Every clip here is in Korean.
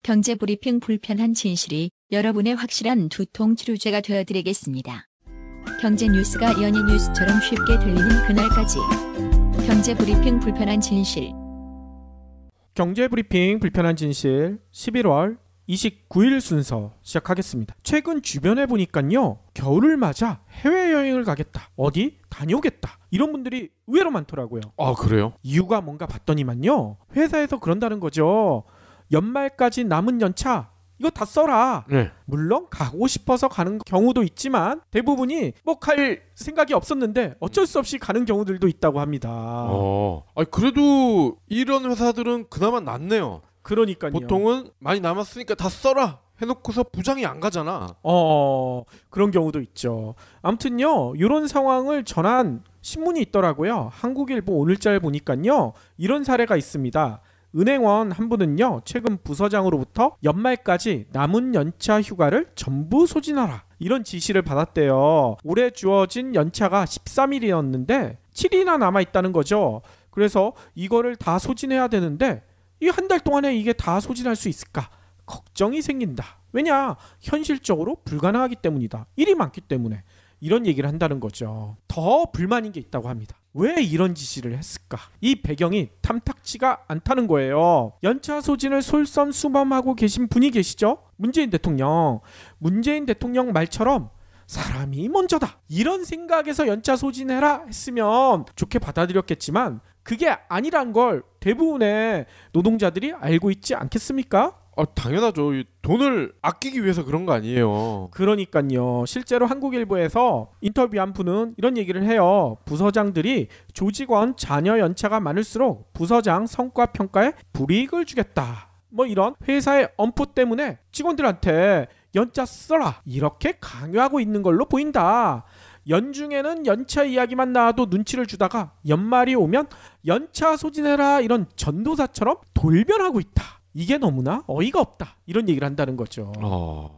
경제브리핑 불편한 진실이 여러분의 확실한 두통 치료제가 되어드리겠습니다. 경제 뉴스가 연예 뉴스처럼 쉽게 들리는 그날까지. 경제브리핑 불편한 진실. 경제브리핑 불편한 진실 11월 29일 순서 시작하겠습니다. 최근 주변에 보니까요, 겨울을 맞아 해외여행을 가겠다, 어디 다녀오겠다, 이런 분들이 의외로 많더라고요. 아, 그래요? 이유가 뭔가 봤더니만요, 회사에서 그런다는 거죠. 연말까지 남은 연차 이거 다 써라. 네. 물론 가고 싶어서 가는 경우도 있지만 대부분이 뭐 갈 생각이 없었는데 어쩔 수 없이 가는 경우들도 있다고 합니다. 아니, 그래도 이런 회사들은 그나마 낫네요. 그러니까요. 보통은 많이 남았으니까 다 써라 해놓고서 부장이 안 가잖아. 그런 경우도 있죠. 아무튼요, 이런 상황을 전한 신문이 있더라고요. 한국일보 오늘자를 보니까요, 이런 사례가 있습니다. 은행원 한 분은요, 최근 부서장으로부터 연말까지 남은 연차 휴가를 전부 소진하라, 이런 지시를 받았대요. 올해 주어진 연차가 13일이었는데 7일이나 남아있다는 거죠. 그래서 이거를 다 소진해야 되는데 이 한 달 동안에 이게 다 소진할 수 있을까 걱정이 생긴다. 왜냐, 현실적으로 불가능하기 때문이다. 일이 많기 때문에. 이런 얘기를 한다는 거죠. 더 불만인 게 있다고 합니다. 왜 이런 지시를 했을까? 이 배경이 탐탁치가 않다는 거예요. 연차 소진을 솔선수범하고 계신 분이 계시죠? 문재인 대통령. 문재인 대통령 말처럼 사람이 먼저다, 이런 생각에서 연차 소진해라 했으면 좋게 받아들였겠지만 그게 아니란 걸 대부분의 노동자들이 알고 있지 않겠습니까? 당연하죠. 돈을 아끼기 위해서 그런 거 아니에요. 그러니까요. 실제로 한국일보에서 인터뷰한 분은 이런 얘기를 해요. 부서장들이 조직원 자녀 연차가 많을수록 부서장 성과 평가에 불이익을 주겠다, 뭐 이런 회사의 엄포 때문에 직원들한테 연차 써라, 이렇게 강요하고 있는 걸로 보인다. 연중에는 연차 이야기만 나와도 눈치를 주다가 연말이 오면 연차 소진해라, 이런 전도사처럼 돌변하고 있다. 이게 너무나 어이가 없다, 이런 얘기를 한다는 거죠.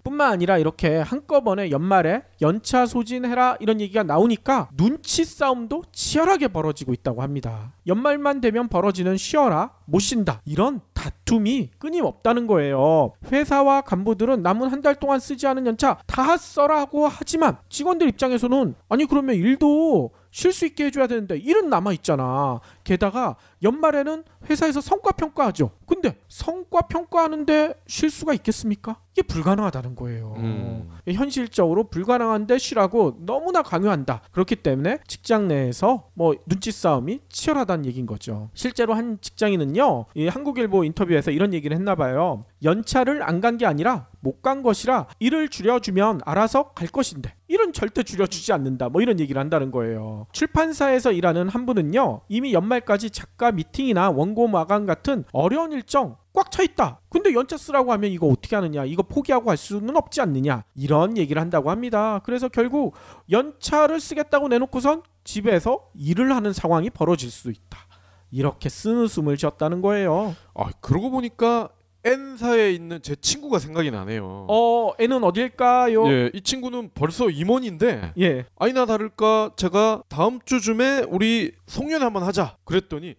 뿐만 아니라 이렇게 한꺼번에 연말에 연차 소진해라 이런 얘기가 나오니까 눈치 싸움도 치열하게 벌어지고 있다고 합니다. 연말만 되면 벌어지는 쉬어라, 못 쉰다, 이런 다툼이 끊임없다는 거예요. 회사와 간부들은 남은 한 달 동안 쓰지 않은 연차 다 써라고 하지만 직원들 입장에서는 아니, 그러면 일도 쉴 수 있게 해줘야 되는데 일은 남아있잖아. 게다가 연말에는 회사에서 성과평가하죠. 근데 성과평가하는데 쉴 수가 있겠습니까? 이게 불가능하다는 거예요. 현실적으로 불가능한데 쉬라고 너무나 강요한다. 그렇기 때문에 직장 내에서 뭐 눈치 싸움이 치열하다는 얘기인 거죠. 실제로 한 직장인은요, 이 한국일보 인터뷰에서 이런 얘기를 했나 봐요. 연차를 안 간 게 아니라 못 간 것이라 일을 줄여주면 알아서 갈 것인데 일은 절대 줄여주지 않는다, 뭐 이런 얘기를 한다는 거예요. 출판사에서 일하는 한 분은요, 이미 연말까지 작가 미팅이나 원고 마감 같은 어려운 일정 꽉 차 있다. 근데 연차 쓰라고 하면 이거 어떻게 하느냐, 이거 포기하고 할 수는 없지 않느냐, 이런 얘기를 한다고 합니다. 그래서 결국 연차를 쓰겠다고 내놓고선 집에서 일을 하는 상황이 벌어질 수 있다, 이렇게 쓴웃음을 지었다는 거예요. 그러고 보니까 N사에 있는 제 친구가 생각이 나네요. N은 어딜까요? 예, 이 친구는 벌써 임원인데, 예, 아니나 다를까 제가 다음 주쯤에 우리 송년회 한번 하자 그랬더니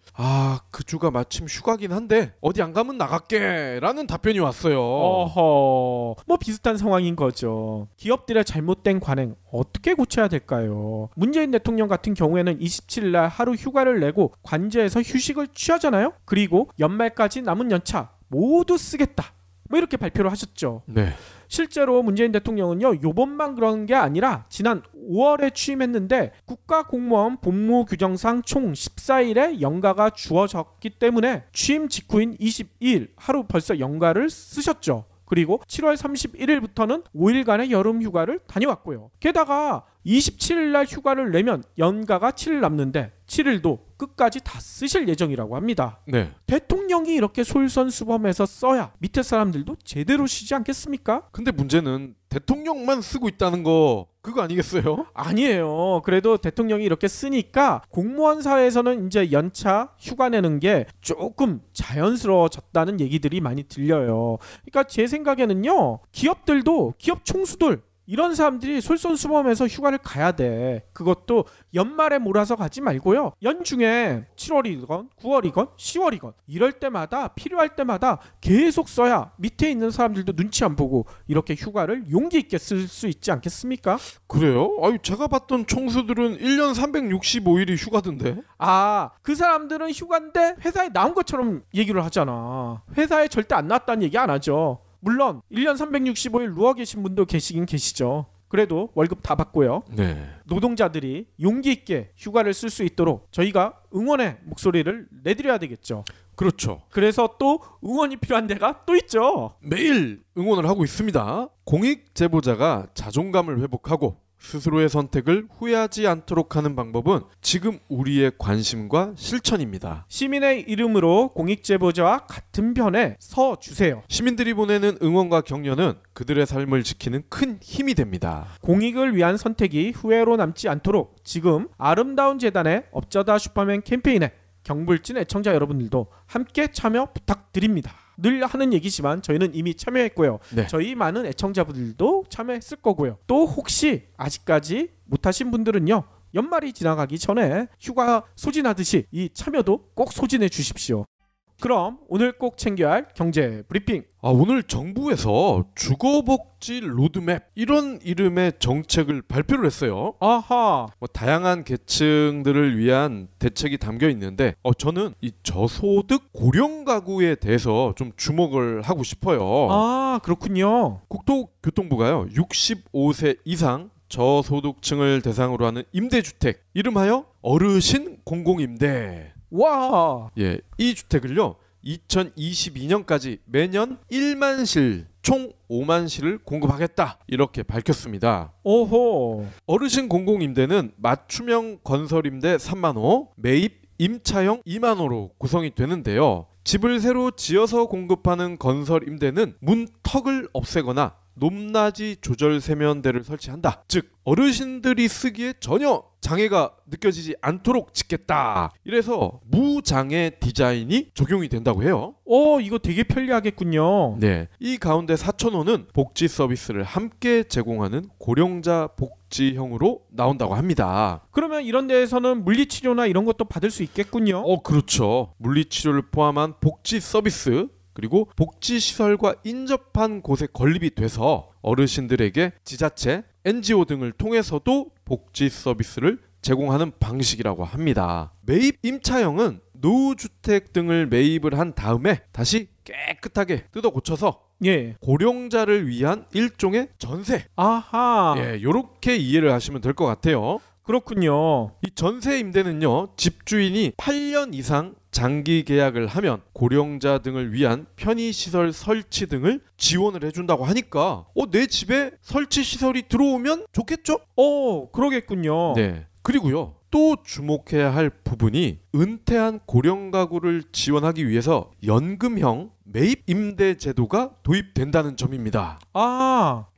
그 주가 마침 휴가긴 한데 어디 안 가면 나갈게 라는 답변이 왔어요. 뭐 비슷한 상황인 거죠. 기업들의 잘못된 관행 어떻게 고쳐야 될까요? 문재인 대통령 같은 경우에는 27일 날 하루 휴가를 내고 관제에서 휴식을 취하잖아요. 그리고 연말까지 남은 연차 모두 쓰겠다, 뭐 이렇게 발표를 하셨죠. 네. 실제로 문재인 대통령은요, 요번만 그런 게 아니라 지난 5월에 취임했는데 국가공무원 복무규정상 총 14일의 연가가 주어졌기 때문에 취임 직후인 22일 하루 벌써 연가를 쓰셨죠. 그리고 7월 31일부터는 5일간의 여름 휴가를 다녀왔고요. 게다가 27일 날 휴가를 내면 연가가 7일 남는데 7일도 끝까지 다 쓰실 예정이라고 합니다. 네. 대통령이 이렇게 솔선수범해서 써야 밑에 사람들도 제대로 쉬지 않겠습니까? 근데 문제는 대통령만 쓰고 있다는 거 그거 아니겠어요? 아니에요. 그래도 대통령이 이렇게 쓰니까 공무원 사회에서는 이제 연차 휴가 내는 게 조금 자연스러워졌다는 얘기들이 많이 들려요. 그러니까 제 생각에는요, 기업들도 기업 총수들 이런 사람들이 솔선수범해서 휴가를 가야 돼. 그것도 연말에 몰아서 가지 말고요. 연중에 7월이건 9월이건 10월이건 이럴 때마다 필요할 때마다 계속 써야 밑에 있는 사람들도 눈치 안 보고 이렇게 휴가를 용기 있게 쓸 수 있지 않겠습니까? 그래요? 아유, 제가 봤던 총수들은 1년 365일이 휴가던데. 아, 그 사람들은 휴가인데 회사에 나온 것처럼 얘기를 하잖아. 회사에 절대 안 나왔다는 얘기 안 하죠. 물론 1년 365일 누워 계신 분도 계시긴 계시죠. 그래도 월급 다 받고요. 네. 노동자들이 용기 있게 휴가를 쓸 수 있도록 저희가 응원의 목소리를 내드려야 되겠죠. 그렇죠. 그래서 또 응원이 필요한 데가 또 있죠. 매일 응원을 하고 있습니다. 공익 제보자가 자존감을 회복하고 스스로의 선택을 후회하지 않도록 하는 방법은 지금 우리의 관심과 실천입니다. 시민의 이름으로 공익제보자와 같은 편에 서 주세요. 시민들이 보내는 응원과 격려는 그들의 삶을 지키는 큰 힘이 됩니다. 공익을 위한 선택이 후회로 남지 않도록 지금 아름다운 재단의 업자다 슈퍼맨 캠페인에 경불진 애청자 여러분들도 함께 참여 부탁드립니다. 늘 하는 얘기지만 저희는 이미 참여했고요. 네. 저희 많은 애청자분들도 참여했을 거고요. 또 혹시 아직까지 못하신 분들은요. 연말이 지나가기 전에 휴가 소진하듯이 이 참여도 꼭 소진해 주십시오. 그럼 오늘 꼭 챙겨야 할 경제 브리핑. 오늘 정부에서 주거복지 로드맵 이런 이름의 정책을 발표를 했어요. 아하. 다양한 계층들을 위한 대책이 담겨 있는데 저는 이 저소득 고령 가구에 대해서 좀 주목을 하고 싶어요. 아, 그렇군요. 국토교통부가요 65세 이상 저소득층을 대상으로 하는 임대주택 이름하여 어르신 공공임대. 와. 예, 이 주택을요 2022년까지 매년 1만 실, 총 5만 실을 공급하겠다 이렇게 밝혔습니다. 오호. 어르신 공공임대는 맞춤형 건설임대 3만 호, 매입 임차형 2만 호로 구성이 되는데요. 집을 새로 지어서 공급하는 건설임대는 문턱을 없애거나 높낮이 조절 세면대를 설치한다. 즉 어르신들이 쓰기에 전혀 장애가 느껴지지 않도록 짓겠다. 이래서 무장애 디자인이 적용이 된다고 해요. 이거 되게 편리하겠군요. 네, 이 가운데 4,000호는 복지 서비스를 함께 제공하는 고령자 복지형으로 나온다고 합니다. 그러면 이런 데에서는 물리치료나 이런 것도 받을 수 있겠군요. 그렇죠. 물리치료를 포함한 복지 서비스 그리고 복지시설과 인접한 곳에 건립이 돼서 어르신들에게 지자체, NGO 등을 통해서도 복지 서비스를 제공하는 방식이라고 합니다. 매입 임차형은 노후주택 등을 매입을 한 다음에 다시 깨끗하게 뜯어 고쳐서 예. 고령자를 위한 일종의 전세. 아하. 예, 요렇게 이해를 하시면 될 것 같아요. 그렇군요. 이 전세 임대는요, 집주인이 8년 이상 장기 계약을 하면 고령자 등을 위한 편의시설 설치 등을 지원을 해준다고 하니까 내 집에 설치 시설이 들어오면 좋겠죠? 그러겠군요. 네. 그리고요, 또 주목해야 할 부분이 은퇴한 고령 가구를 지원하기 위해서 연금형 매입 임대 제도가 도입된다는 점입니다.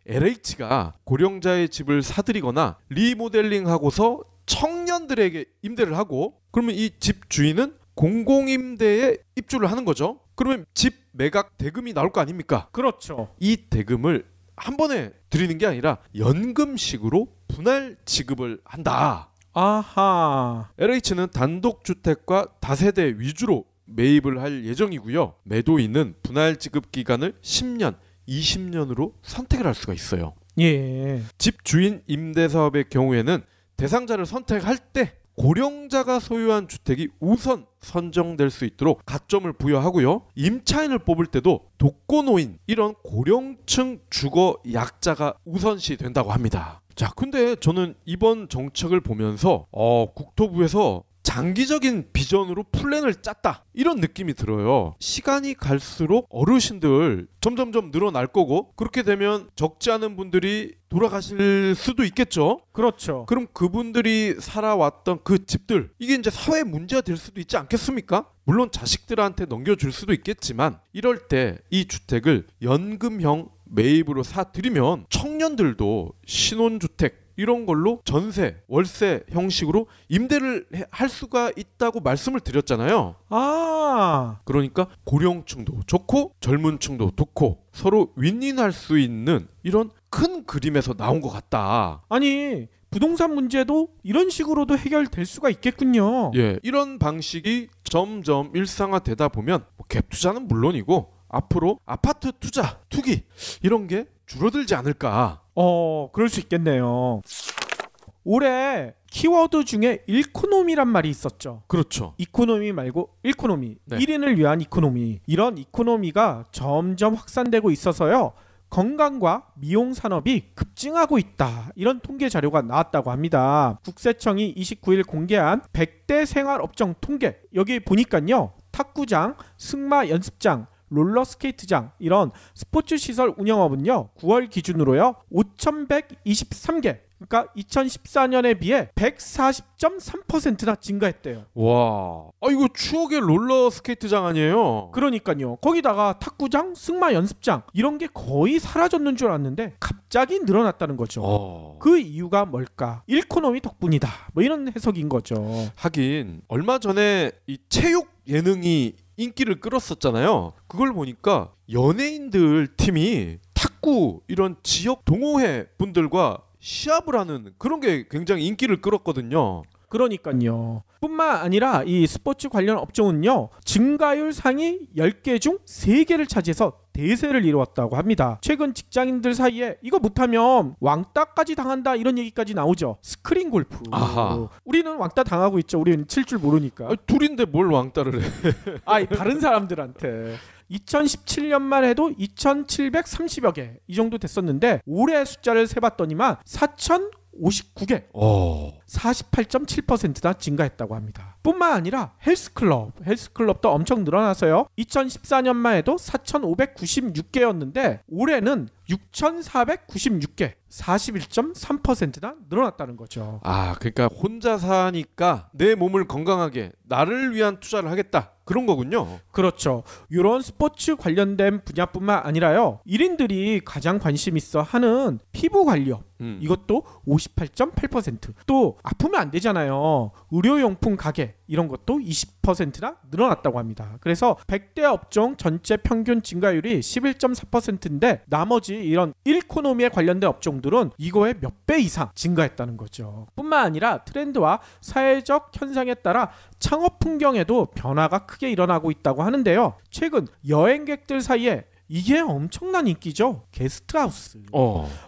LH가 고령자의 집을 사들이거나 리모델링하고서 청년들에게 임대를 하고 그러면 이 집 주인은 공공임대에 입주를 하는 거죠. 그러면 집 매각 대금이 나올 거 아닙니까? 그렇죠. 이 대금을 한 번에 드리는 게 아니라 연금식으로 분할 지급을 한다. 아하. LH는 단독주택과 다세대 위주로 매입을 할 예정이고요. 매도인은 분할 지급 기간을 10년, 20년으로 선택을 할 수가 있어요. 예. 집주인 임대사업의 경우에는 대상자를 선택할 때 고령자가 소유한 주택이 우선 선정될 수 있도록 가점을 부여하고요. 임차인을 뽑을 때도 독거노인 이런 고령층 주거 약자가 우선시 된다고 합니다. 자, 근데 저는 이번 정책을 보면서 국토부에서 장기적인 비전으로 플랜을 짰다 이런 느낌이 들어요. 시간이 갈수록 어르신들 점점점 늘어날 거고 그렇게 되면 적지 않은 분들이 돌아가실 수도 있겠죠. 그렇죠. 그럼 그분들이 살아왔던 그 집들 이게 이제 사회 문제가 될 수도 있지 않겠습니까? 물론 자식들한테 넘겨줄 수도 있겠지만 이럴 때 이 주택을 연금형 매입으로 사들이면 청년들도 신혼주택 이런 걸로 전세, 월세 형식으로 임대를 할 수가 있다고 말씀을 드렸잖아요. 그러니까 고령층도 좋고 젊은층도 좋고 서로 윈윈할 수 있는 이런 큰 그림에서 나온 것 같다. 아니 부동산 문제도 이런 식으로도 해결될 수가 있겠군요. 예, 이런 방식이 점점 일상화되다 보면 갭 투자는 물론이고 앞으로 아파트 투자, 투기 이런 게 줄어들지 않을까. 그럴 수 있겠네요. 올해 키워드 중에 일코노미란 말이 있었죠. 그렇죠. 이코노미 말고 일코노미. 네. 1인을 위한 이코노미. 이런 이코노미가 점점 확산되고 있어서요. 건강과 미용 산업이 급증하고 있다. 이런 통계 자료가 나왔다고 합니다. 국세청이 29일 공개한 100대 생활업종 통계. 여기 보니까요. 탁구장, 승마 연습장, 롤러스케이트장 이런 스포츠 시설 운영업은요. 9월 기준으로요. 5,123개. 그러니까 2014년에 비해 140.3%나 증가했대요. 와, 이거 추억의 롤러스케이트장 아니에요? 그러니까요. 거기다가 탁구장, 승마 연습장 이런 게 거의 사라졌는 줄 알았는데 갑자기 늘어났다는 거죠. 그 이유가 뭘까? 일코노미 덕분이다. 뭐 이런 해석인 거죠. 하긴 얼마 전에 이 체육 예능이 인기를 끌었었잖아요. 그걸 보니까 연예인들 팀이 탁구 이런 지역 동호회 분들과 시합을 하는 그런 게 굉장히 인기를 끌었거든요. 그러니까요. 뿐만 아니라 이 스포츠 관련 업종은요. 증가율 상위 10개 중 3개를 차지해서 대세를 이루었다고 합니다. 최근 직장인들 사이에 이거 못하면 왕따까지 당한다 이런 얘기까지 나오죠. 스크린 골프. 아하. 우리는 왕따 당하고 있죠. 우리는 칠 줄 모르니까. 둘인데 뭘 왕따를 해. 다른 사람들한테. 2017년만 해도 2,730여 개 이 정도 됐었는데 올해 숫자를 세봤더니만 4,059개 48.7%나 증가했다고 합니다. 뿐만 아니라 헬스클럽도 엄청 늘어나서요. 2014년만 해도 4,596개였는데 올해는 6,496개 41.3%나 늘어났다는 거죠. 그러니까 혼자 사니까 내 몸을 건강하게 나를 위한 투자를 하겠다 그런 거군요. 그렇죠. 이런 스포츠 관련된 분야뿐만 아니라요. 1인들이 가장 관심 있어 하는 피부 관리업 이것도 58.8%. 또 아프면 안 되잖아요. 의료용품 가게 이런 것도 20%나 늘어났다고 합니다. 그래서 100대 업종 전체 평균 증가율이 11.4%인데 나머지 이런 일코노미에 관련된 업종들은 이거의 몇 배 이상 증가했다는 거죠. 뿐만 아니라 트렌드와 사회적 현상에 따라 창업 풍경에도 변화가 크게 일어나고 있다고 하는데요. 최근 여행객들 사이에 이게 엄청난 인기죠. 게스트하우스.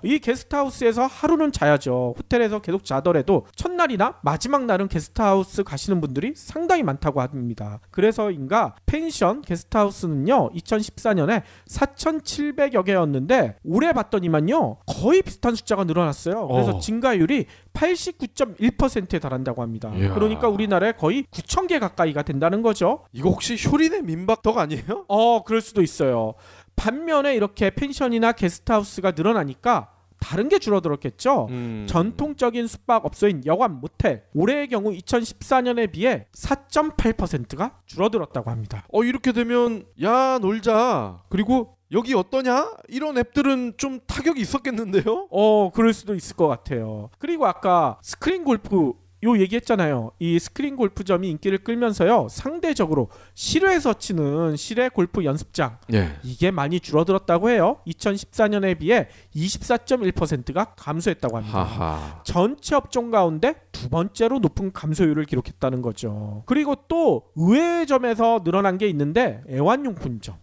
이 게스트하우스에서 하루는 자야죠. 호텔에서 계속 자더라도 첫날이나 마지막 날은 게스트하우스 가시는 분들이 상당히 많다고 합니다. 그래서인가 펜션 게스트하우스는요 2014년에 4,700여 개였는데 올해 봤더니만요 거의 비슷한 숫자가 늘어났어요. 그래서 증가율이 89.1%에 달한다고 합니다. 이야. 그러니까 우리나라에 거의 9,000개 가까이가 된다는 거죠. 이거 혹시 효린의 민박덕 아니에요? 그럴 수도 있어요. 반면에 이렇게 펜션이나 게스트하우스가 늘어나니까 다른 게 줄어들었겠죠. 전통적인 숙박업소인 여관 모텔 올해의 경우 2014년에 비해 4.8%가 줄어들었다고 합니다. 이렇게 되면 야 놀자 그리고 여기 어떠냐? 이런 앱들은 좀 타격이 있었겠는데요? 그럴 수도 있을 것 같아요. 그리고 아까 스크린 골프 요 얘기했잖아요. 이 스크린 골프점이 인기를 끌면서요 상대적으로 실외에서 치는 실외 골프 연습장 이게 많이 줄어들었다고 해요. 2014년에 비해 24.1%가 감소했다고 합니다. 전체 업종 가운데 두 번째로 높은 감소율을 기록했다는 거죠. 그리고 또 의외의 점에서 늘어난 게 있는데 애완용품점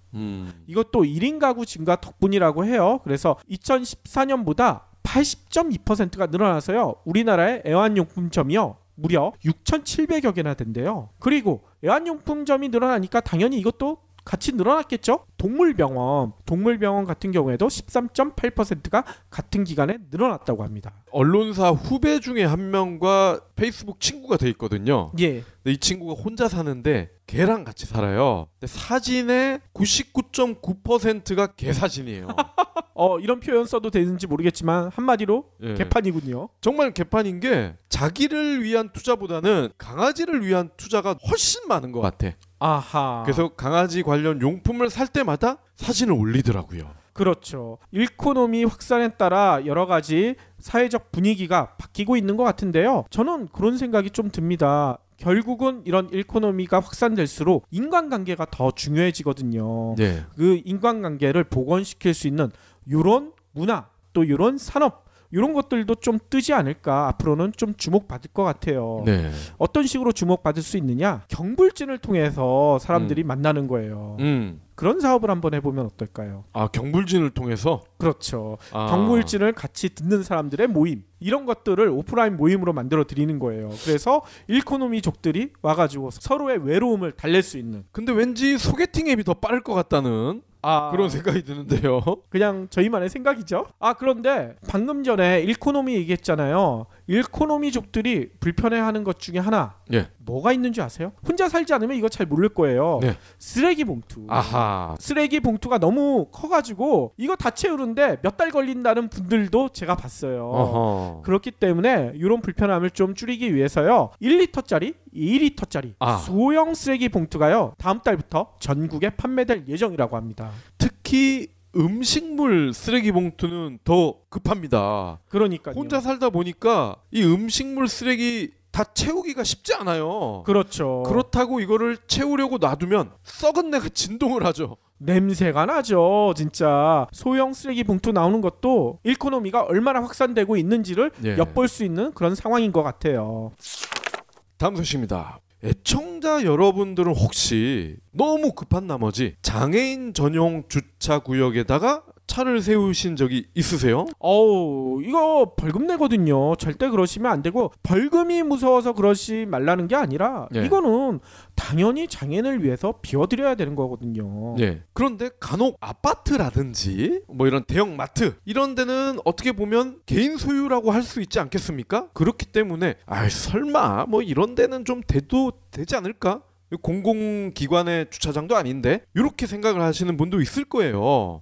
이것도 1인 가구 증가 덕분이라고 해요. 그래서 2014년보다 80.2%가 늘어나서요. 우리나라의 애완용품점이요. 무려 6,700여 개나 된대요. 그리고 애완용품점이 늘어나니까 당연히 이것도 같이 늘어났겠죠. 동물병원 같은 경우에도 13.8%가 같은 기간에 늘어났다고 합니다. 언론사 후배 중에 한 명과 페이스북 친구가 돼 있거든요. 근데 이 친구가 혼자 사는데 개랑 같이 살아요. 근데 사진의 99.9%가 개 사진이에요. 이런 표현 써도 되는지 모르겠지만 한마디로 개판이군요. 정말 개판인 게 자기를 위한 투자보다는 강아지를 위한 투자가 훨씬 많은 것 같아. 아하. 그래서 강아지 관련 용품을 살 때마다 사진을 올리더라고요. 그렇죠. 일코노미 확산에 따라 여러 가지 사회적 분위기가 바뀌고 있는 것 같은데요. 저는 그런 생각이 좀 듭니다. 결국은 이런 일코노미가 확산될수록 인간관계가 더 중요해지거든요. 네. 그 인간관계를 복원시킬 수 있는 이런 문화 또 이런 산업 이런 것들도 좀 뜨지 않을까. 앞으로는 좀 주목받을 것 같아요. 네. 어떤 식으로 주목받을 수 있느냐? 경불진을 통해서 사람들이 만나는 거예요. 그런 사업을 한번 해보면 어떨까요? 아, 경불진을 통해서? 그렇죠. 아. 경불진을 같이 듣는 사람들의 모임 이런 것들을 오프라인 모임으로 만들어 드리는 거예요. 그래서 일코노미족들이 와가지고 서로의 외로움을 달랠 수 있는. 근데 왠지 소개팅 앱이 더 빠를 것 같다는 그런 생각이 드는데요. 그냥 저희만의 생각이죠. 그런데 방금 전에 일코노미 얘기했잖아요. 일코노미족들이 불편해하는 것 중에 하나 예. 뭐가 있는지 아세요? 혼자 살지 않으면 이거 잘 모를 거예요. 네. 쓰레기 봉투. 아하. 쓰레기 봉투가 너무 커가지고 이거 다 채우는데 몇 달 걸린다는 분들도 제가 봤어요. 어허. 그렇기 때문에 이런 불편함을 좀 줄이기 위해서요. 1리터짜리, 2리터짜리 소형 쓰레기 봉투가요. 다음 달부터 전국에 판매될 예정이라고 합니다. 특히 음식물 쓰레기 봉투는 더 급합니다. 그러니까요. 혼자 살다 보니까 이 음식물 쓰레기 다 채우기가 쉽지 않아요. 그렇죠. 그렇다고 이거를 채우려고 놔두면 썩은 내가 진동을 하죠. 냄새가 나죠. 진짜 소형 쓰레기 봉투 나오는 것도 일코노미가 얼마나 확산되고 있는지를 예. 엿볼 수 있는 그런 상황인 것 같아요. 다음 소식입니다. 애청자 여러분들은 혹시 너무 급한 나머지 장애인 전용 주차 구역에다가 차를 세우신 적이 있으세요? 이거 벌금 내거든요. 절대 그러시면 안 되고, 벌금이 무서워서 그러시 말라는 게 아니라 예. 이거는 당연히 장애인을 위해서 비워드려야 되는 거거든요. 예. 그런데 간혹 아파트라든지 뭐 이런 대형 마트 이런 데는 어떻게 보면 개인 소유라고 할 수 있지 않겠습니까? 그렇기 때문에 설마 뭐 이런 데는 좀 돼도 되지 않을까? 공공기관의 주차장도 아닌데 이렇게 생각을 하시는 분도 있을 거예요.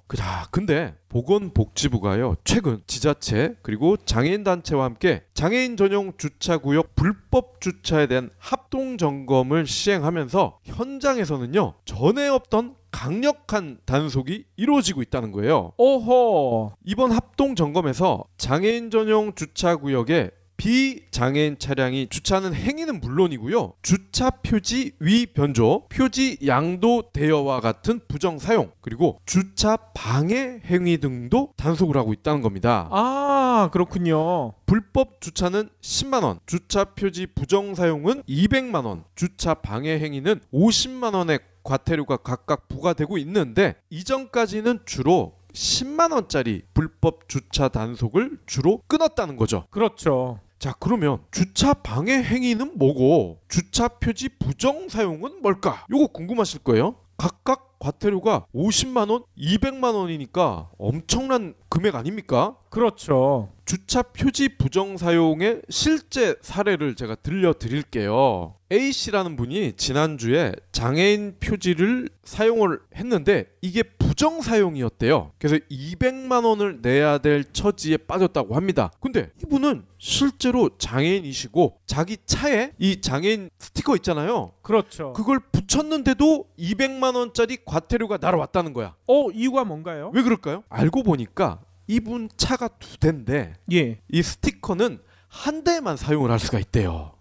근데 보건복지부가요 최근 지자체 그리고 장애인단체와 함께 장애인 전용 주차구역 불법 주차에 대한 합동점검을 시행하면서 현장에서는요 전에 없던 강력한 단속이 이루어지고 있다는 거예요. 오호. 이번 합동점검에서 장애인 전용 주차구역에 비장애인 차량이 주차하는 행위는 물론이고요. 주차 표지 위 변조, 표지 양도 대여와 같은 부정 사용, 그리고 주차 방해 행위 등도 단속을 하고 있다는 겁니다. 그렇군요. 불법 주차는 10만 원, 주차 표지 부정 사용은 200만 원, 주차 방해 행위는 50만 원의 과태료가 각각 부과되고 있는데 이전까지는 주로 10만 원짜리 불법 주차 단속을 주로 끊었다는 거죠. 그렇죠. 자, 그러면 주차 방해 행위는 뭐고 주차 표지 부정 사용은 뭘까? 요거 궁금하실 거예요. 각각 과태료가 50만 원, 200만 원이니까 엄청난 금액 아닙니까? 그렇죠. 주차 표지 부정 사용의 실제 사례를 제가 들려드릴게요. A씨라는 분이 지난주에 장애인 표지를 사용을 했는데 이게 부정 사용이었대요. 그래서 200만 원을 내야 될 처지에 빠졌다고 합니다. 근데 이분은 실제로 장애인이시고 자기 차에 이 장애인 스티커 있잖아요. 그렇죠. 그걸 붙였는데도 200만 원짜리 과태료가 날아왔다는 거야. 이유가 뭔가요? 왜 그럴까요? 알고 보니까 이분 차가 2대인데 예. 이 스티커는 한 대만 사용을 할 수가 있대요.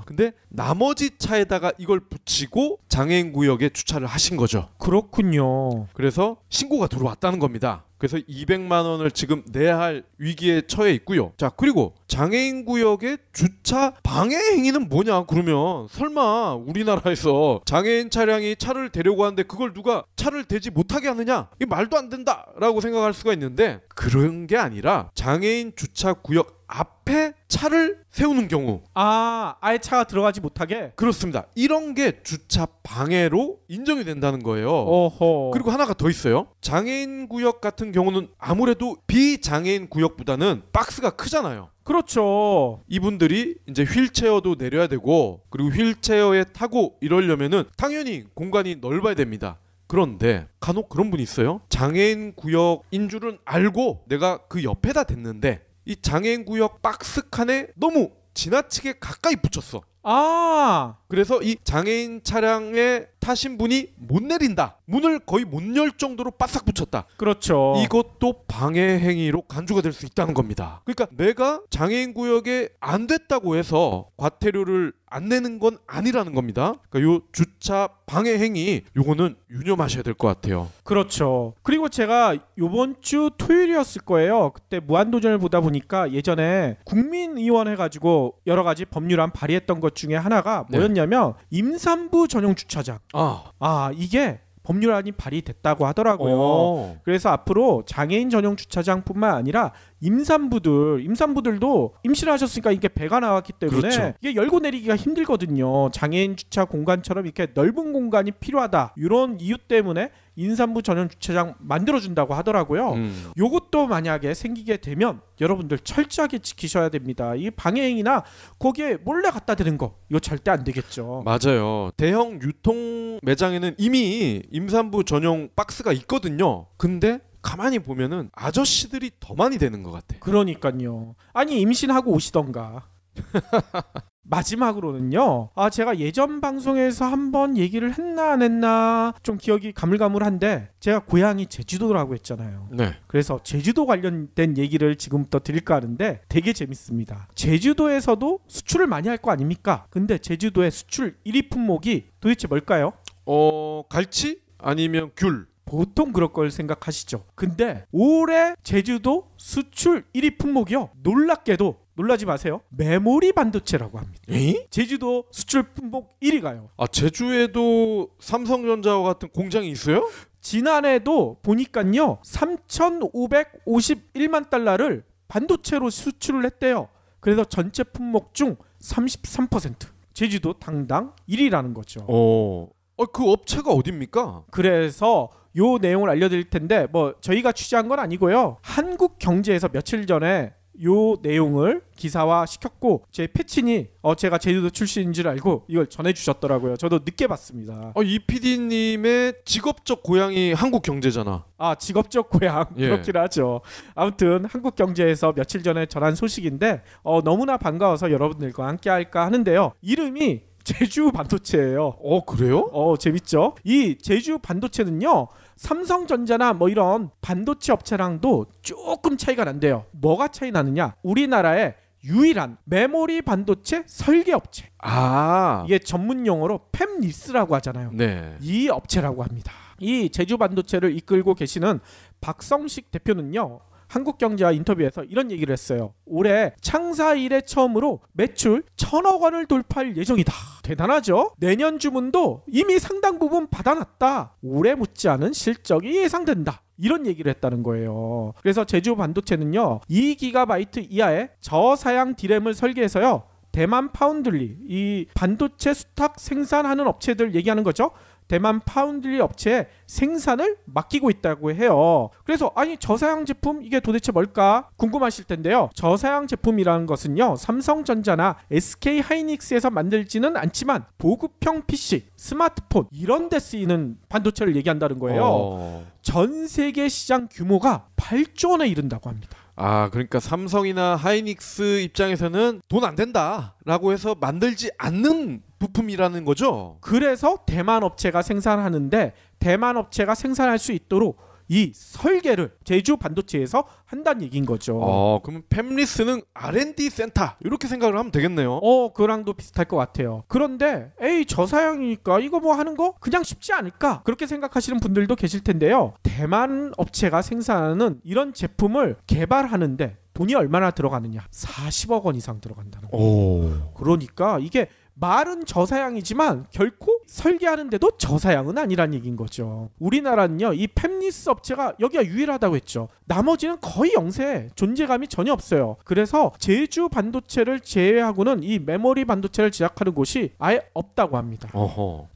근데 나머지 차에다가 이걸 붙이고 장애인 구역에 주차를 하신 거죠. 그렇군요. 그래서 신고가 들어왔다는 겁니다. 그래서 200만 원을 지금 내야 할 위기에 처해 있고요. 자, 그리고 장애인 구역의 주차 방해 행위는 뭐냐? 그러면 설마 우리나라에서 장애인 차량이 차를 대려고 하는데 그걸 누가 차를 대지 못하게 하느냐? 이게 말도 안 된다라고 생각할 수가 있는데 그런 게 아니라 장애인 주차 구역 앞에 차를 세우는 경우 아예 차가 들어가지 못하게? 그렇습니다. 이런 게 주차 방해로 인정이 된다는 거예요. 어허. 그리고 하나가 더 있어요. 장애인 구역 같은 경우는 아무래도 비장애인 구역보다는 박스가 크잖아요. 그렇죠. 이분들이 이제 휠체어도 내려야 되고 그리고 휠체어에 타고 이러려면은 당연히 공간이 넓어야 됩니다. 그런데 간혹 그런 분이 있어요. 장애인 구역인 줄은 알고 내가 그 옆에다 댔는데 이 장애인 구역 박스 칸에 너무 지나치게 가까이 붙였어. 아, 그래서 이 장애인 차량에 타신 분이 못 내린다. 문을 거의 못 열 정도로 바싹 붙였다. 그렇죠. 이것도 방해 행위로 간주가 될 수 있다는 겁니다. 그러니까 내가 장애인 구역에 안 됐다고 해서 과태료를 안 내는 건 아니라는 겁니다. 그러니까 요 주차 방해 행위 요거는 유념하셔야 될 것 같아요. 그렇죠. 그리고 제가 요번 주 토요일이었을 거예요. 그때 무한도전을 보다 보니까 예전에 국민의원 해가지고 여러 가지 법률안 발의했던 것 중에 하나가 뭐였냐면 임산부 전용 주차장. 이게 법률안이 발의됐다고 하더라고요. 그래서 앞으로 장애인 전용 주차장뿐만 아니라 임산부들도 임신을 하셨으니까 이게 배가 나왔기 때문에 그렇죠. 이게 열고 내리기가 힘들거든요. 장애인 주차 공간처럼 이렇게 넓은 공간이 필요하다. 이런 이유 때문에 임산부 전용 주차장 만들어준다고 하더라고요. 요것도 만약에 생기게 되면 여러분들 철저하게 지키셔야 됩니다. 이 방해행위나 거기에 몰래 갖다 대는 거 이거 절대 안 되겠죠. 맞아요. 대형 유통 매장에는 이미 임산부 전용 박스가 있거든요. 근데 가만히 보면은 아저씨들이 더 많이 되는 것 같아. 그러니까요. 아니 임신하고 오시던가. 마지막으로는요. 제가 예전 방송에서 한번 얘기를 했나 안 했나 좀 기억이 가물가물한데 제가 고향이 제주도라고 했잖아요. 네. 그래서 제주도 관련된 얘기를 지금부터 드릴까 하는데 되게 재밌습니다. 제주도에서도 수출을 많이 할 거 아닙니까? 근데 제주도의 수출 1위 품목이 도대체 뭘까요? 갈치? 아니면 귤? 보통 그럴 걸 생각하시죠. 근데 올해 제주도 수출 1위 품목이요. 놀랍게도 놀라지 마세요. 메모리 반도체라고 합니다. 에이? 제주도 수출 품목 1위가요. 제주에도 삼성전자와 같은 공장이 있어요? 지난해도 보니까요. 3,551만 달러를 반도체로 수출을 했대요. 그래서 전체 품목 중 33%. 제주도 당당 1위라는 거죠. 그 업체가 어딥니까? 그래서 요 내용을 알려드릴 텐데 뭐 저희가 취재한 건 아니고요. 한국경제에서 며칠 전에 요 내용을 기사화 시켰고 제 패친이 제가 제주도 출신인 줄 알고 이걸 전해주셨더라고요. 저도 늦게 봤습니다. 이 PD님의 직업적 고향이 한국경제잖아. 직업적 고향 그렇긴 하죠. 아무튼 한국경제에서 며칠 전에 전한 소식인데 너무나 반가워서 여러분들과 함께 할까 하는데요. 이름이 제주 반도체예요. 그래요? 재밌죠? 이 제주 반도체는요. 삼성전자나 뭐 이런 반도체 업체랑도 조금 차이가 난대요. 뭐가 차이 나느냐? 우리나라의 유일한 메모리 반도체 설계 업체. 이게 전문 용어로 팹리스라고 하잖아요. 네. 이 업체라고 합니다. 이 제주 반도체를 이끌고 계시는 박성식 대표는요. 한국경제와 인터뷰에서 이런 얘기를 했어요. 올해 창사 이래 처음으로 매출 1,000억 원을 돌파할 예정이다. 대단하죠? 내년 주문도 이미 상당 부분 받아놨다. 올해 못지않은 실적이 예상된다. 이런 얘기를 했다는 거예요. 그래서 제주 반도체는요. 2GB 이하의 저사양 D램을 설계해서요. 대만 파운드리, 이 반도체 수탁 생산하는 업체들 얘기하는 거죠. 대만 파운드리 업체에 생산을 맡기고 있다고 해요. 그래서 저사양 제품 이게 도대체 뭘까 궁금하실 텐데요. 저사양 제품이라는 것은요. 삼성전자나 SK하이닉스에서 만들지는 않지만 보급형 PC, 스마트폰 이런 데 쓰이는 반도체를 얘기한다는 거예요. 전 세계 시장 규모가 8조 원에 이른다고 합니다. 그러니까 삼성이나 하이닉스 입장에서는 돈 안 된다라고 해서 만들지 않는 부품이라는 거죠. 그래서 대만 업체가 생산하는데 대만 업체가 생산할 수 있도록 이 설계를 제주 반도체에서 한다는 얘기인 거죠. 그러면 팹리스는 R&D 센터 이렇게 생각을 하면 되겠네요. 그랑도 비슷할 것 같아요. 그런데 저사양이니까 이거 뭐 하는 거 그냥 쉽지 않을까 그렇게 생각하시는 분들도 계실 텐데요. 대만 업체가 생산하는 이런 제품을 개발하는데 돈이 얼마나 들어가느냐? 40억 원 이상 들어간다는 거예요. 그러니까 이게 말은 저사양이지만 결코 설계하는데도 저사양은 아니란 얘기인 거죠. 우리나라는요. 이 팹리스 업체가 여기가 유일하다고 했죠. 나머지는 거의 영세, 존재감이 전혀 없어요. 그래서 제주 반도체를 제외하고는 이 메모리 반도체를 제작하는 곳이 아예 없다고 합니다.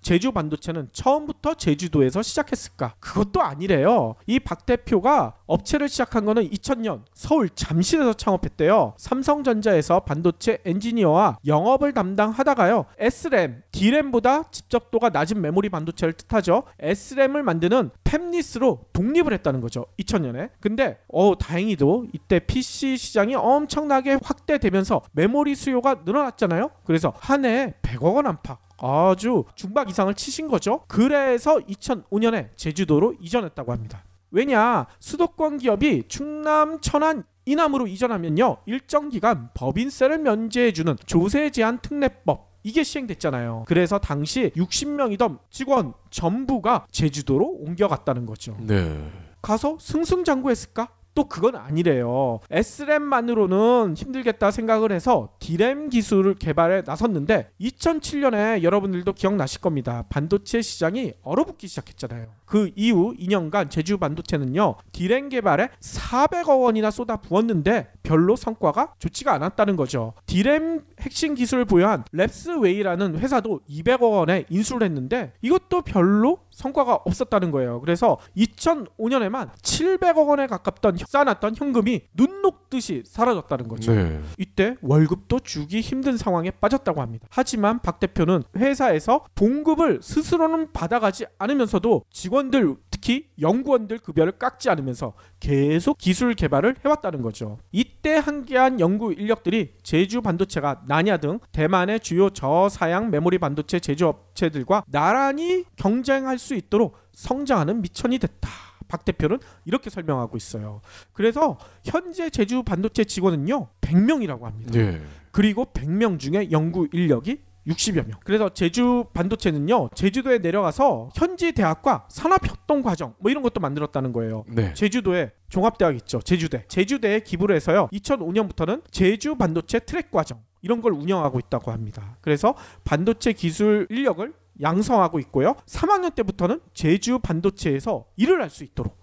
제주 반도체는 처음부터 제주도에서 시작했을까? 그것도 아니래요. 이 박 대표가 업체를 시작한 거는 2000년 서울 잠실에서 창업했대요. 삼성전자에서 반도체 엔지니어와 영업을 담당하다가요. SRAM, DRAM보다 집적도가 낮은 메모리 반도체를 뜻하죠. SRAM을 만드는 팹리스로 독립을 했다는 거죠. 2000년에. 근데 다행히도 이때 PC 시장이 엄청나게 확대되면서 메모리 수요가 늘어났잖아요. 그래서 한 해에 100억 원 안팎, 아주 중박 이상을 치신 거죠. 그래서 2005년에 제주도로 이전했다고 합니다. 왜냐, 수도권 기업이 충남, 천안, 이남으로 이전하면요, 일정 기간 법인세를 면제해주는 조세 제한 특례법, 이게 시행됐잖아요. 그래서 당시 60명이던 직원 전부가 제주도로 옮겨갔다는 거죠. 네. 가서 승승장구했을까? 또 그건 아니래요. SRAM만으로는 힘들겠다 생각을 해서 DRAM 기술을 개발에 나섰는데 2007년에 여러분들도 기억나실 겁니다. 반도체 시장이 얼어붙기 시작했잖아요. 그 이후 2년간 제주 반도체는요, DRAM 개발에 400억 원이나 쏟아 부었는데 별로 성과가 좋지가 않았다는 거죠. DRAM 핵심 기술을 보유한 랩스웨이라는 회사도 200억 원에 인수를 했는데 이것도 별로 성과가 없었다는 거예요. 그래서 2005년에만 700억 원에 가깝던 쌓아놨던 현금이 눈 녹듯이 사라졌다는 거죠. 네. 이때 월급도 주기 힘든 상황에 빠졌다고 합니다. 하지만 박 대표는 회사에서 봉급을 스스로는 받아가지 않으면서도 직원들, 특히 연구원들 급여를 깎지 않으면서 계속 기술 개발을 해왔다는 거죠. 이때 한계한 연구 인력들이 제주 반도체가 나냐 등 대만의 주요 저사양 메모리 반도체 제조업체들과 나란히 경쟁할 수 있도록 성장하는 미천이 됐다. 박 대표는 이렇게 설명하고 있어요. 그래서 현재 제주 반도체 직원은요 100명이라고 합니다. 네. 그리고 100명 중에 연구 인력이 60여 명. 그래서 제주 반도체는요 제주도에 내려가서 현지 대학과 산업협동 과정 뭐 이런 것도 만들었다는 거예요. 네. 제주도에 종합대학 있죠. 제주대에 기부를 해서요 2005년부터는 제주 반도체 트랙 과정 이런 걸 운영하고 있다고 합니다. 그래서 반도체 기술 인력을 양성하고 있고요. 3학년 때부터는 제주 반도체에서 일을 할 수 있도록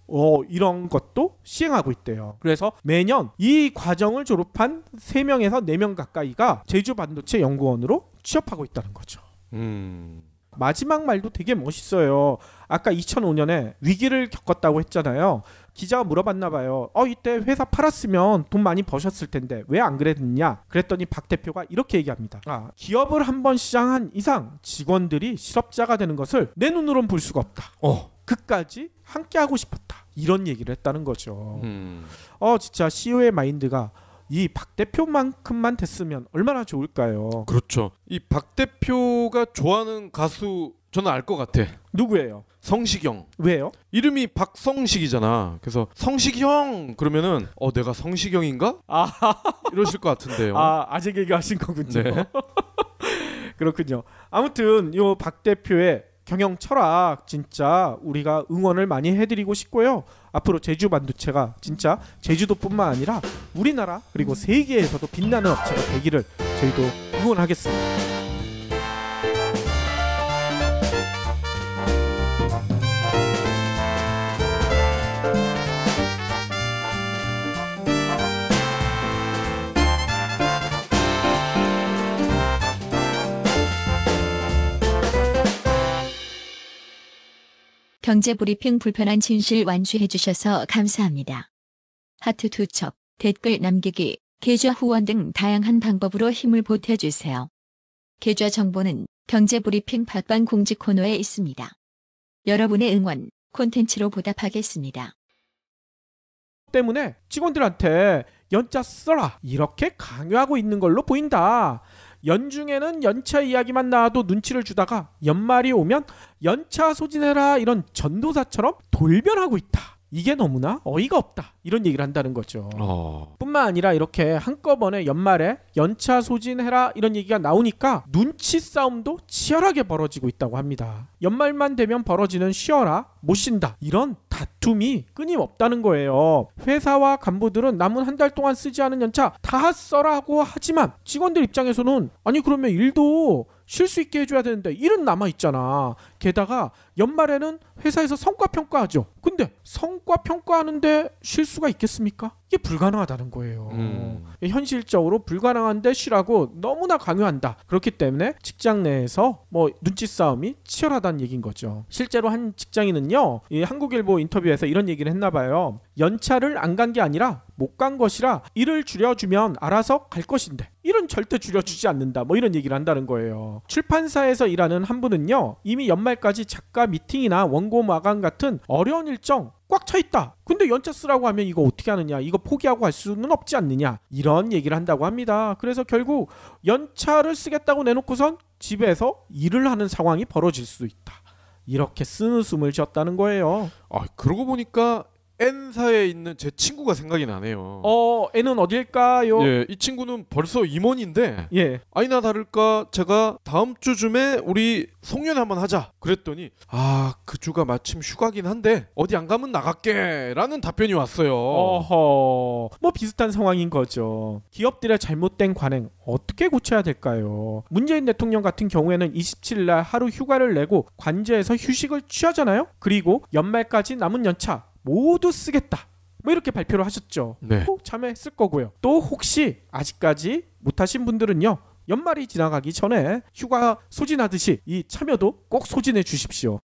이런 것도 시행하고 있대요. 그래서 매년 이 과정을 졸업한 3명에서 4명 가까이가 제주 반도체 연구원으로 취업하고 있다는 거죠. 마지막 말도 되게 멋있어요. 아까 2005년에 위기를 겪었다고 했잖아요. 기자가 물어봤나 봐요. 이때 회사 팔았으면 돈 많이 버셨을 텐데 왜 안 그랬냐? 그랬더니 박 대표가 이렇게 얘기합니다. 기업을 한번 시작한 이상 직원들이 실업자가 되는 것을 내 눈으로는 볼 수가 없다. 끝까지 함께 하고 싶었다. 이런 얘기를 했다는 거죠. 진짜 CEO의 마인드가 이 박 대표만큼만 됐으면 얼마나 좋을까요? 그렇죠. 이 박 대표가 좋아하는 가수 저는 알 것 같아. 누구예요? 성시경. 왜요? 이름이 박성식이잖아. 그래서 성식형 그러면은 내가 성시경인가? 이러실 것 같은데요. 아재 개그 하신 거군요. 네. 그렇군요. 아무튼 요 박 대표의 경영 철학 진짜 우리가 응원을 많이 해드리고 싶고요. 앞으로 제주 반도체가 진짜 제주도뿐만 아니라 우리나라 그리고 세계에서도 빛나는 업체가 되기를 저희도 응원하겠습니다. 경제브리핑 불편한 진실 완수해 주셔서 감사합니다. 하트 투척, 댓글 남기기, 계좌 후원 등 다양한 방법으로 힘을 보태주세요. 계좌 정보는 경제브리핑 팟빵 공지 코너에 있습니다. 여러분의 응원, 콘텐츠로 보답하겠습니다. 때문에 직원들한테 연차 써라 이렇게 강요하고 있는 걸로 보인다. 연중에는 연차 이야기만 나와도 눈치를 주다가 연말이 오면 연차 소진해라 이런 전도사처럼 돌변하고 있다. 이게 너무나 어이가 없다. 이런 얘기를 한다는 거죠. 뿐만 아니라 이렇게 한꺼번에 연말에 연차 소진해라 이런 얘기가 나오니까 눈치 싸움도 치열하게 벌어지고 있다고 합니다. 연말만 되면 벌어지는 쉬어라, 못 쉰다 이런 다툼이 끊임없다는 거예요. 회사와 간부들은 남은 한 달 동안 쓰지 않은 연차 다 써라고 하지만 직원들 입장에서는 아니 그러면 일도 쉴 수 있게 해줘야 되는데 일은 남아있잖아. 게다가 연말에는 회사에서 성과 평가하죠. 근데 성과 평가하는데 쉴 수가 있겠습니까? 이게 불가능하다는 거예요. 현실적으로 불가능한데 쉬라고 너무나 강요한다. 그렇기 때문에 직장 내에서 뭐 눈치 싸움이 치열하다는 얘기인 거죠. 실제로 한 직장인은요, 이 한국일보 인터뷰에서 이런 얘기를 했나 봐요. 연차를 안 간 게 아니라 못 간 것이라 일을 줄여주면 알아서 갈 것인데 일은 절대 줄여주지 않는다. 뭐 이런 얘기를 한다는 거예요. 출판사에서 일하는 한 분은요, 이미 연말까지 작가 미팅이나 원고 마감 같은 어려운 일정 꽉 차 있다. 근데 연차 쓰라고 하면 이거 어떻게 하느냐, 이거 포기하고 할 수는 없지 않느냐, 이런 얘기를 한다고 합니다. 그래서 결국 연차를 쓰겠다고 내놓고선 집에서 일을 하는 상황이 벌어질 수 있다. 이렇게 쓴웃음을 지었다는 거예요. 그러고 보니까 N사에 있는 제 친구가 생각이 나네요. N은 어딜까요? 예, 이 친구는 벌써 임원인데, 예. 아니나 다를까 제가 다음 주쯤에 우리 송년회 한번 하자 그랬더니 그 주가 마침 휴가긴 한데 어디 안 가면 나갈게 라는 답변이 왔어요. 뭐 비슷한 상황인 거죠. 기업들의 잘못된 관행 어떻게 고쳐야 될까요? 문재인 대통령 같은 경우에는 27일 날 하루 휴가를 내고 관저에서 휴식을 취하잖아요. 그리고 연말까지 남은 연차 모두 쓰겠다. 뭐 이렇게 발표를 하셨죠. 네. 참여했을 거고요. 또 혹시 아직까지 못하신 분들은요, 연말이 지나가기 전에 휴가 소진하듯이 이 참여도 꼭 소진해 주십시오.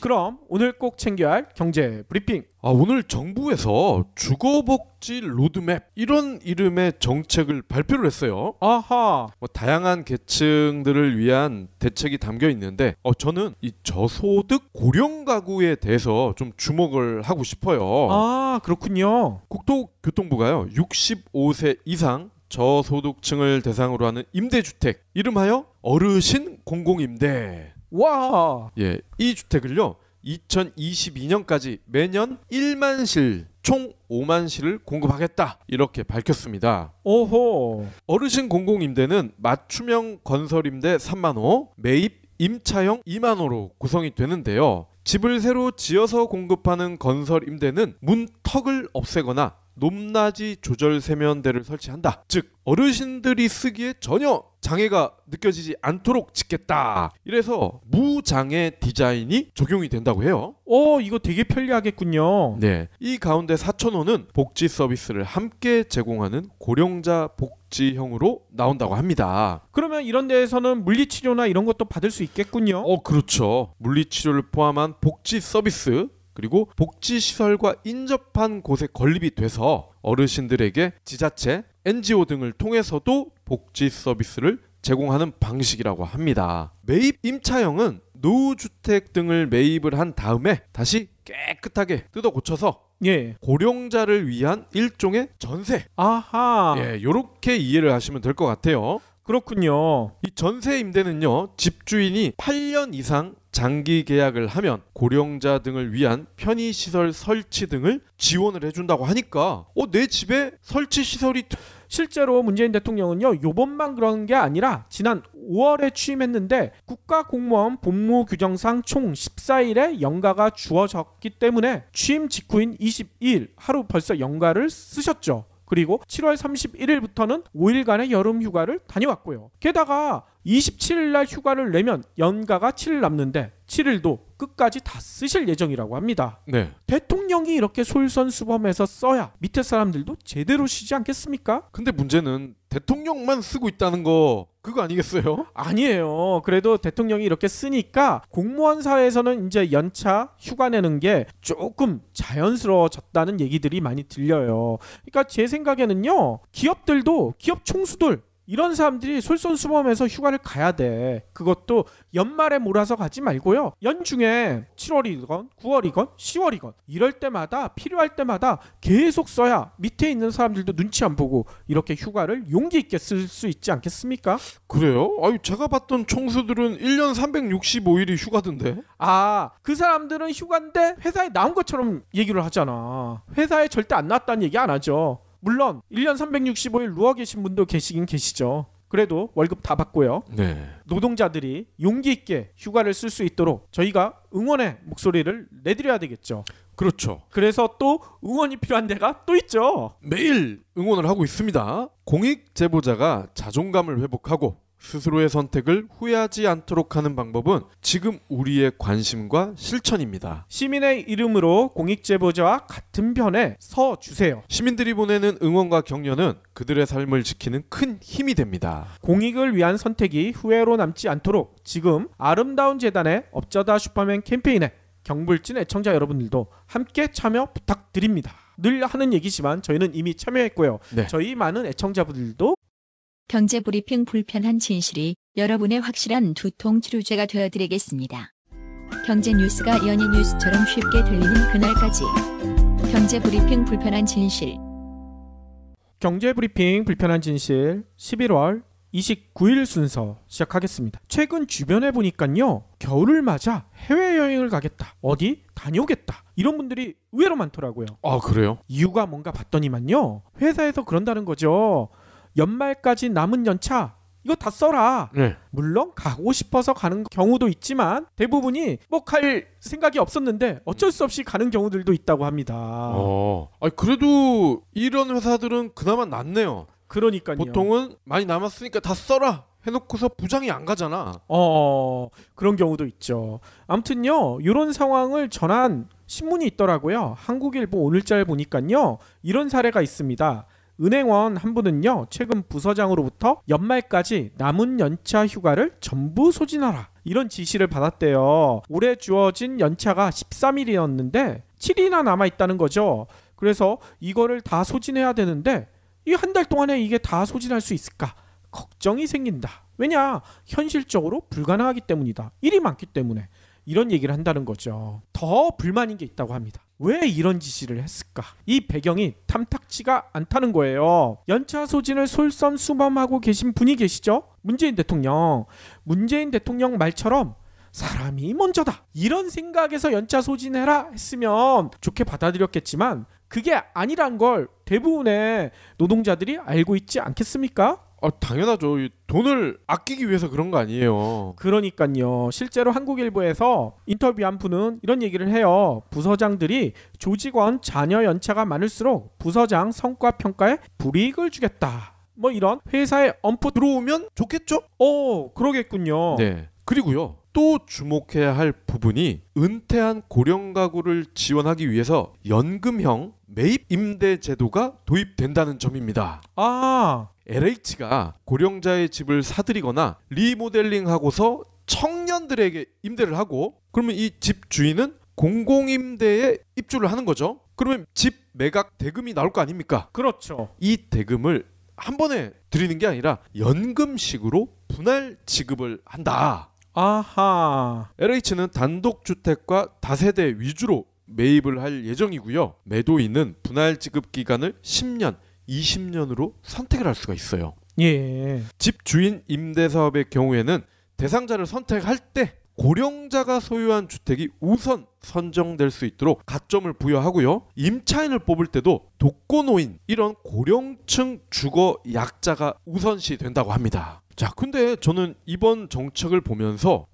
그럼 오늘 꼭 챙겨야 할 경제 브리핑. 오늘 정부에서 주거복지 로드맵 이런 이름의 정책을 발표를 했어요. 아하. 다양한 계층들을 위한 대책이 담겨 있는데 저는 이 저소득 고령 가구에 대해서 좀 주목을 하고 싶어요. 그렇군요. 국토교통부가요, 65세 이상 저소득층을 대상으로 하는 임대주택, 이름하여 어르신 공공임대. 와. 예, 이 주택을요 2022년까지 매년 1만 실, 총 5만 실을 공급하겠다 이렇게 밝혔습니다. 오호. 어르신 공공임대는 맞춤형 건설임대 3만 호, 매입 임차형 2만 호로 구성이 되는데요. 집을 새로 지어서 공급하는 건설임대는 문턱을 없애거나 높낮이 조절 세면대를 설치한다. 즉 어르신들이 쓰기에 전혀 장애가 느껴지지 않도록 짓겠다. 이래서 무장애 디자인이 적용이 된다고 해요. 이거 되게 편리하겠군요. 네, 이 가운데 4,000호는 복지 서비스를 함께 제공하는 고령자 복지형으로 나온다고 합니다. 그러면 이런 데에서는 물리치료나 이런 것도 받을 수 있겠군요. 그렇죠. 물리치료를 포함한 복지 서비스, 그리고 복지시설과 인접한 곳에 건립이 돼서 어르신들에게 지자체, NGO 등을 통해서도 복지 서비스를 제공하는 방식이라고 합니다. 매입 임차형은 노후주택 등을 매입을 한 다음에 다시 깨끗하게 뜯어 고쳐서 고령자를 위한 일종의 전세. 아하. 이렇게 이해를 하시면 될 것 같아요. 그렇군요. 이 전세 임대는요, 집주인이 8년 이상 장기 계약을 하면 고령자 등을 위한 편의시설 설치 등을 지원을 해준다고 하니까 내 집에 설치 시설이 실제로 문재인 대통령은요, 요번만 그런 게 아니라 지난 5월에 취임했는데 국가공무원 복무규정상 총 14일의 연가가 주어졌기 때문에 취임 직후인 22일 하루 벌써 연가를 쓰셨죠. 그리고 7월 31일부터는 5일간의 여름 휴가를 다녀왔고요. 게다가 27일 날 휴가를 내면 연가가 7일 남는데 7일도 끝까지 다 쓰실 예정이라고 합니다. 네. 대통령이 이렇게 솔선수범해서 써야 밑에 사람들도 제대로 쉬지 않겠습니까? 근데 문제는 대통령만 쓰고 있다는 거 그거 아니겠어요? 아니에요. 그래도 대통령이 이렇게 쓰니까 공무원 사회에서는 이제 연차 휴가 내는 게 조금 자연스러워졌다는 얘기들이 많이 들려요. 그러니까 제 생각에는요, 기업들도 기업 총수들 이런 사람들이 솔선수범해서 휴가를 가야 돼. 그것도 연말에 몰아서 가지 말고요. 연중에 7월이건 9월이건 10월이건 이럴 때마다 필요할 때마다 계속 써야 밑에 있는 사람들도 눈치 안 보고 이렇게 휴가를 용기 있게 쓸 수 있지 않겠습니까? 그래요? 제가 봤던 총수들은 1년 365일이 휴가던데. 그 사람들은 휴가인데 회사에 나온 것처럼 얘기를 하잖아. 회사에 절대 안 나왔다는 얘기 안 하죠. 물론 1년 365일 누워 계신 분도 계시긴 계시죠. 그래도 월급 다 받고요. 네. 노동자들이 용기 있게 휴가를 쓸 수 있도록 저희가 응원의 목소리를 내드려야 되겠죠. 그렇죠. 그래서 또 응원이 필요한 데가 또 있죠. 매일 응원을 하고 있습니다. 공익 제보자가 자존감을 회복하고 스스로의 선택을 후회하지 않도록 하는 방법은 지금 우리의 관심과 실천입니다. 시민의 이름으로 공익제보자와 같은 편에 서 주세요. 시민들이 보내는 응원과 격려는 그들의 삶을 지키는 큰 힘이 됩니다. 공익을 위한 선택이 후회로 남지 않도록 지금 아름다운 재단의 업자다 슈퍼맨 캠페인에 경불진 애청자 여러분들도 함께 참여 부탁드립니다. 늘 하는 얘기지만 저희는 이미 참여했고요. 네. 저희 많은 애청자분들도 경제브리핑 불편한 진실이 여러분의 확실한 두통 치료제가 되어드리겠습니다. 경제 뉴스가 연예 뉴스처럼 쉽게 들리는 그날까지 경제브리핑 불편한 진실. 경제브리핑 불편한 진실 11월 29일 순서 시작하겠습니다. 최근 주변에 보니까요, 겨울을 맞아 해외여행을 가겠다, 어디 다녀오겠다, 이런 분들이 의외로 많더라고요. 아, 그래요? 이유가 뭔가 봤더니만요, 회사에서 그런다는 거죠. 연말까지 남은 연차 이거 다 써라. 네. 물론 가고 싶어서 가는 경우도 있지만 대부분이 뭐 갈 생각이 없었는데 어쩔 수 없이 가는 경우들도 있다고 합니다. 아니, 그래도 이런 회사들은 그나마 낫네요. 그러니까요. 보통은 많이 남았으니까 다 써라 해놓고서 부장이 안 가잖아. 그런 경우도 있죠. 아무튼요, 이런 상황을 전한 신문이 있더라고요. 한국일보 오늘자를 보니까요, 이런 사례가 있습니다. 은행원 한 분은요, 최근 부서장으로부터 연말까지 남은 연차 휴가를 전부 소진하라, 이런 지시를 받았대요. 올해 주어진 연차가 13일이었는데 7일이나 남아있다는 거죠. 그래서 이거를 다 소진해야 되는데 이 한 달 동안에 이게 다 소진할 수 있을까 걱정이 생긴다. 왜냐, 현실적으로 불가능하기 때문이다. 일이 많기 때문에. 이런 얘기를 한다는 거죠. 더 불만인 게 있다고 합니다. 왜 이런 지시를 했을까? 이 배경이 탐탁치가 않다는 거예요. 연차 소진을 솔선수범하고 계신 분이 계시죠? 문재인 대통령. 문재인 대통령 말처럼 사람이 먼저다, 이런 생각에서 연차 소진해라 했으면 좋게 받아들였겠지만 그게 아니란 걸 대부분의 노동자들이 알고 있지 않겠습니까? 당연하죠. 이 돈을 아끼기 위해서 그런 거 아니에요. 그러니까요. 실제로 한국일보에서 인터뷰한 분은 이런 얘기를 해요. 부서장들이 조직원 자녀 연차가 많을수록 부서장 성과 평가에 불이익을 주겠다, 뭐 이런 회사에 엄포 들어오면 좋겠죠? 그러겠군요. 네. 그리고요, 또 주목해야 할 부분이 은퇴한 고령 가구를 지원하기 위해서 연금형 매입 임대 제도가 도입된다는 점입니다. LH가 고령자의 집을 사들이거나 리모델링하고서 청년들에게 임대를 하고, 그러면 이 집 주인은 공공임대에 입주를 하는 거죠. 그러면 집 매각 대금이 나올 거 아닙니까? 그렇죠. 이 대금을 한 번에 드리는 게 아니라 연금식으로 분할 지급을 한다. 아하. LH는 단독주택과 다세대 위주로 매입을 할 예정이고요. 매도인은 분할 지급 기간을 10년, 20년으로 선택을 할 수가 있어요. 예. 집주인 임대사업의 경우에는 대상자를 선택할 때 고령자가 소유한 주택이 우선 선정될 수 있도록 가점을 부여하고요. 임차인을 뽑을 때도 독거노인, 이런 고령층 주거 약자가 우선시 된다고 합니다. 자, 근데 저는 이번 정책을 보면서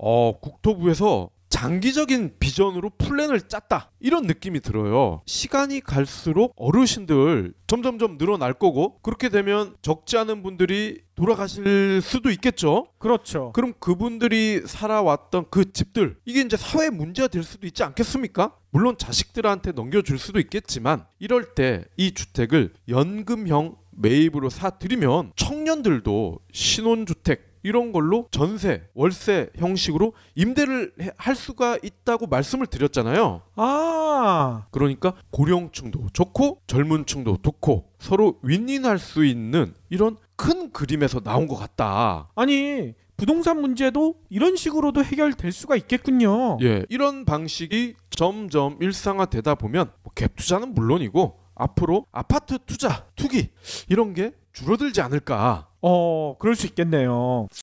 국토부에서 장기적인 비전으로 플랜을 짰다, 이런 느낌이 들어요. 시간이 갈수록 어르신들 점점점 늘어날 거고, 그렇게 되면 적지 않은 분들이 돌아가실 수도 있겠죠. 그렇죠. 그럼 그분들이 살아왔던 그 집들, 이게 이제 사회 문제가 될 수도 있지 않겠습니까? 물론 자식들한테 넘겨줄 수도 있겠지만, 이럴 때 이 주택을 연금형 매입으로 사들이면 청년들도 신혼주택 이런 걸로 전세, 월세 형식으로 임대를 할 수가 있다고 말씀을 드렸잖아요. 그러니까 고령층도 좋고 젊은 층도 좋고 서로 윈윈할 수 있는 이런 큰 그림에서 나온 것 같다. 아니, 부동산 문제도 이런 식으로도 해결될 수가 있겠군요. 예, 이런 방식이 점점 일상화되다 보면 갭 투자는 물론이고 앞으로 아파트 투자, 투기 이런 게 줄어들지 않을까. 그럴 수 있겠네요.